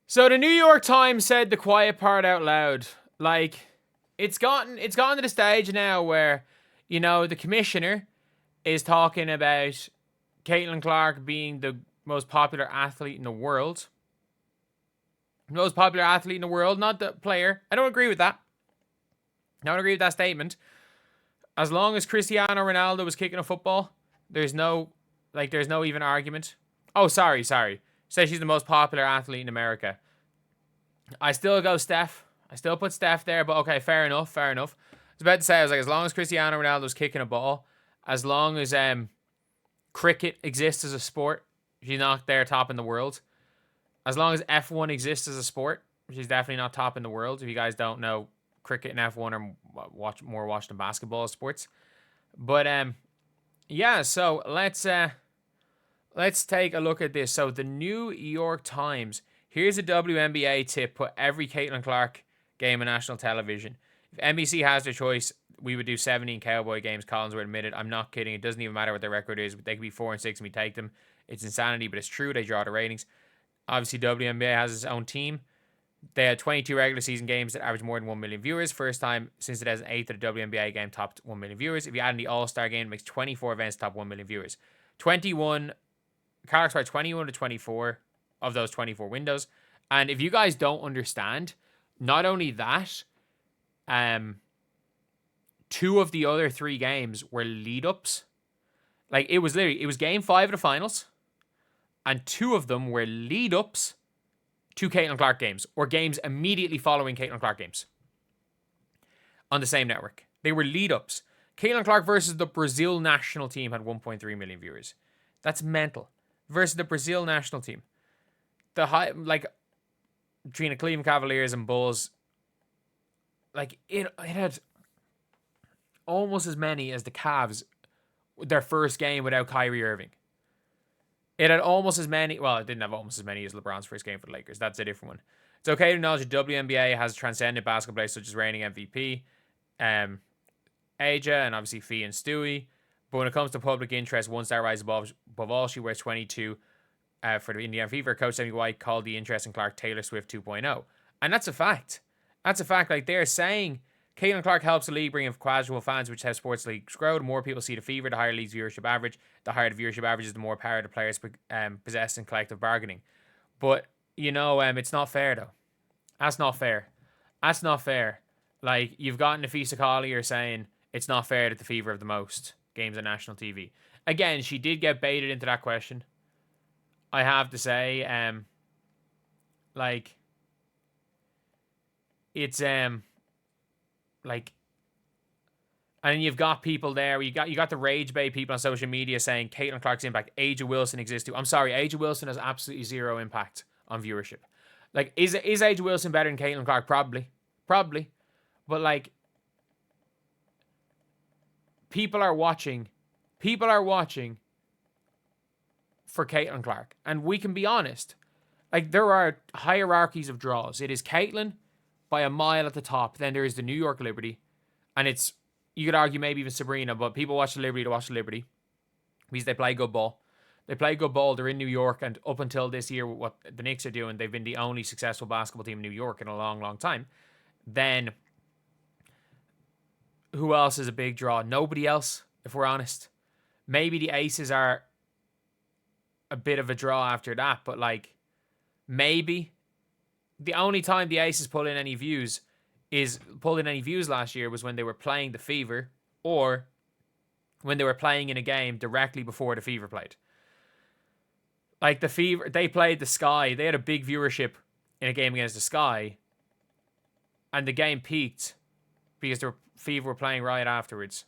So the New York Times said the quiet part out loud. Like, it's gotten to the stage now where, the commissioner is talking about Caitlin Clark being the most popular athlete in the world. Most popular athlete in the world, not the player. I don't agree with that. I don't agree with that statement. As long as Cristiano Ronaldo was kicking a football, there's no even argument. Oh, sorry. Say she's the most popular athlete in America. I still go Steph. I still put Steph there, but okay, fair enough. I was about to say, as long as Cristiano Ronaldo's kicking a ball, as long as cricket exists as a sport, she's not there top in the world. As long as F1 exists as a sport, she's definitely not top in the world. If you guys don't know, cricket and F1 are more watched than basketball sports. But yeah, so let's take a look at this. So the New York Times, here's a WNBA tip: put every Caitlin Clark game on national television. If NBC has their choice, we would do 17 Cowboy games. Collinsworth admitted. I'm not kidding. It doesn't even matter what their record is. They could be 4-6 and we take them. It's insanity, but it's true. They draw the ratings. Obviously, WNBA has its own team. They had 22 regular season games that averaged more than 1 million viewers. First time since 2008 that a WNBA game topped 1 million viewers. If you add in the All-Star game, it makes 24 events top 1 million viewers. 21 to 24 of those 24 windows. And if you guys don't understand, not only that, 2 of the other 3 games were lead-ups. Like, it was game 5 of the finals, and 2 of them were lead-ups to Caitlin Clark games, or games immediately following Caitlin Clark games on the same network. They were lead-ups. Caitlin Clark versus the Brazil national team had 1.3 million viewers. That's mental. Versus the Brazil national team. Between the Cleveland Cavaliers and Bulls, it had almost as many as the Cavs, their first game without Kyrie Irving. It had almost as many. Well, it didn't have almost as many as LeBron's first game for the Lakers. That's a different one. It's okay to acknowledge that WNBA has transcended basketball players such as reigning MVP, Aja, and obviously Fee and Stewie. But when it comes to public interest, one star rises above all. She wears 22 for the Indiana Fever. Coach Amy White called the interest in Clark Taylor Swift 2.0. And that's a fact. Like, they're saying Caitlin Clark helps the league bring in casual fans, which has sports leagues grow. The more people see the Fever, the higher league's viewership average. The higher the viewership average is, the more power the players possess in collective bargaining. But, it's not fair, though. That's not fair. Like, you've got Nafisa Collier saying it's not fair that the Fever have the most games on national TV. Again, she did get baited into that question. I have to say, it's and you've got people there. You got the rage bait people on social media saying Caitlin Clark's impact. Aja Wilson exists too. I'm sorry, Aja Wilson has absolutely zero impact on viewership. Like, is Aja Wilson better than Caitlin Clark? Probably, but people are watching for Caitlin Clark, and we can be honest. Like, there are hierarchies of draws. It is Caitlin by a mile at the top. Then there is the New York Liberty, and you could argue maybe even Breanna, but people watch the Liberty to watch the Liberty because they play good ball. They're in New York, and up until this year, what the Knicks are doing, they've been the only successful basketball team in New York in a long, long time. Then, who else is a big draw? Nobody else, if we're honest. Maybe the Aces are a bit of a draw after that, but maybe the only time the Aces pulled in any views last year was when they were playing the Fever, or when they were playing in a game directly before the Fever played. Like, the Fever, they played the Sky. They had a big viewership in a game against the Sky, and the game peaked because the Fever were playing right afterwards.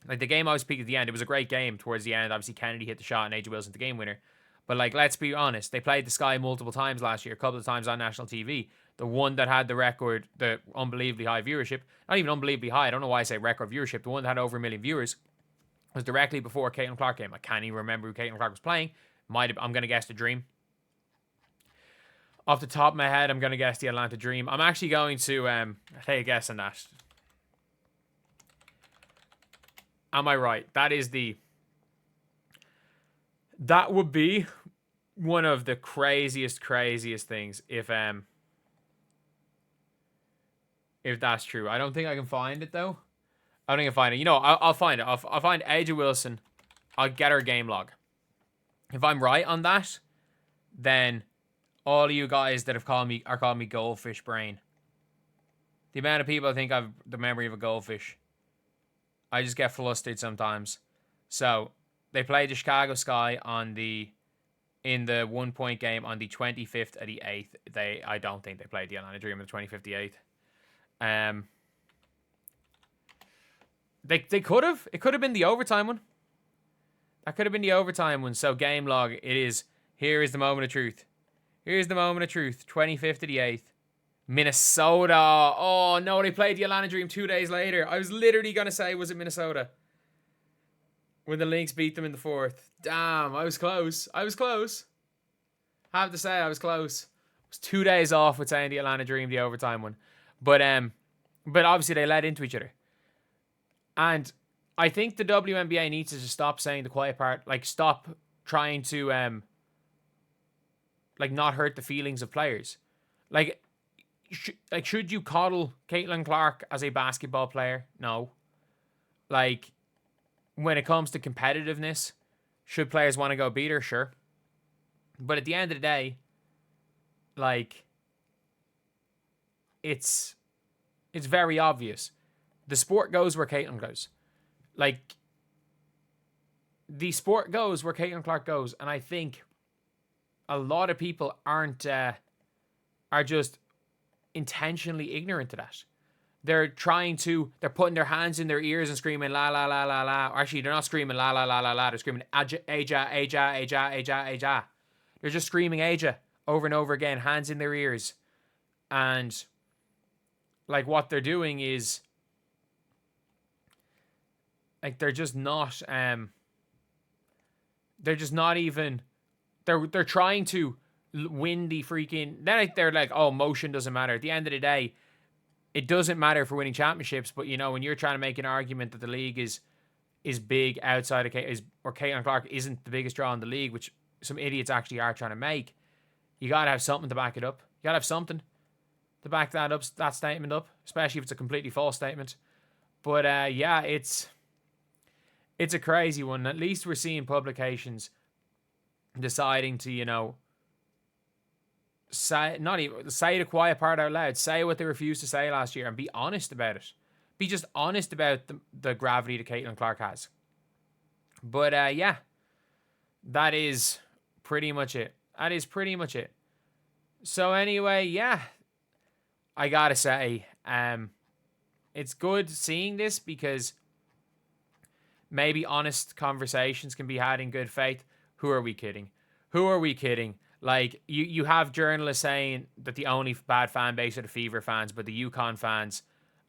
Like, the game always peaked at the end. It was a great game towards the end. Obviously, Kennedy hit the shot and Aja Wilson the game winner. But, let's be honest. They played the Sky multiple times last year, a couple of times on national TV. The one that had the record, the unbelievably high viewership, not even unbelievably high, I don't know why I say record viewership, the one that had over 1 million viewers was directly before Caitlin Clark game. I can't even remember who Caitlin Clark was playing. I'm going to guess the Dream. Off the top of my head, I'm going to guess the Atlanta Dream. I'm actually going to take a guess on that. Am I right? That would be one of the craziest things if that's true. I don't think I can find it though. I don't think I can find it. You know, I'll find it. I'll find Angel Wilson. I'll get her game log. If I'm right on that, then all of you guys that have called me are calling me goldfish brain. The amount of people I think I've the memory of a goldfish. I just get flustered sometimes. So they played the Chicago Sky in the 1 point game on the 25th of the 8th. I don't think they played the Atlanta Dream on the 25th of the 8th. They could have. It could have been the overtime one. That could have been the overtime one. So game log, it is. Here is the moment of truth. Here's the moment of truth. 25th of the 8th. Minnesota. Oh, no, they played the Atlanta Dream 2 days later. I was literally going to say, was it Minnesota? When the Lynx beat them in the 4th. Damn, I was close. I have to say, I was close. I was 2 days off with saying the Atlanta Dream, the overtime one. But obviously they led into each other. And I think the WNBA needs to just stop saying the quiet part. Like, stop trying to, not hurt the feelings of players. Should you coddle Caitlin Clark as a basketball player? No. Like, when it comes to competitiveness, should players want to go beat her? Sure. But at the end of the day, like, it's very obvious. The sport goes where Caitlin goes. Like, the sport goes where Caitlin Clark goes. And I think a lot of people are just intentionally ignorant to that. They're putting their hands in their ears and screaming la la la la la. Or actually, they're not screaming la la la la la. They're screaming Aja, Aja, Aja, Aja, Aja, Aja. They're just screaming Aja over and over again, hands in their ears. And like what they're doing is like they're just not even they're trying to win the freaking then they're like, oh, motion doesn't matter. At the end of the day, it doesn't matter for winning championships, but you know, when you're trying to make an argument that the league is big outside of or Caitlin Clark isn't the biggest draw in the league, which some idiots actually are trying to make, you gotta have something to back it up. You gotta have something to back that statement up, especially if it's a completely false statement. But yeah, it's a crazy one. At least we're seeing publications deciding to, you know, say the quiet part out loud, say what they refused to say last year, and be honest about it. Be just honest about the gravity that Caitlin Clark has. But yeah, that is pretty much it. So anyway, yeah, I gotta say, it's good seeing this because maybe honest conversations can be had in good faith. Who are we kidding? Like, you have journalists saying that the only bad fan base are the Fever fans, but the Yukon fans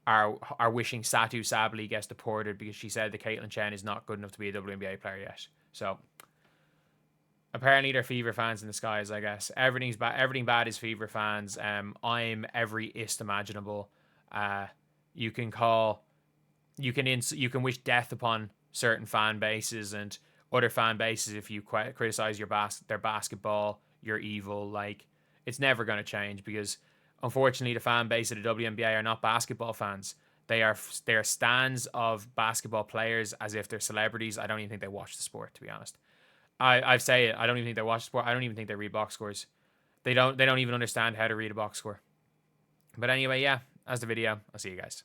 are wishing Satu Sabally gets deported because she said that Caitlin Chen is not good enough to be a WNBA player yet. So apparently they're Fever fans in the skies, I guess. Everything bad is Fever fans. I'm every ist imaginable. You can wish death upon certain fan bases and other fan bases if you criticize their basketball. You're evil. Like, it's never going to change because unfortunately the fan base of the WNBA are not basketball fans. They are stans of basketball players as if they're celebrities. I don't even think they watch the sport, to be honest. I say it. I don't even think they watch the sport. I don't even think they read box scores. They don't even understand how to read a box score. But anyway, yeah, that's the video. I'll see you guys.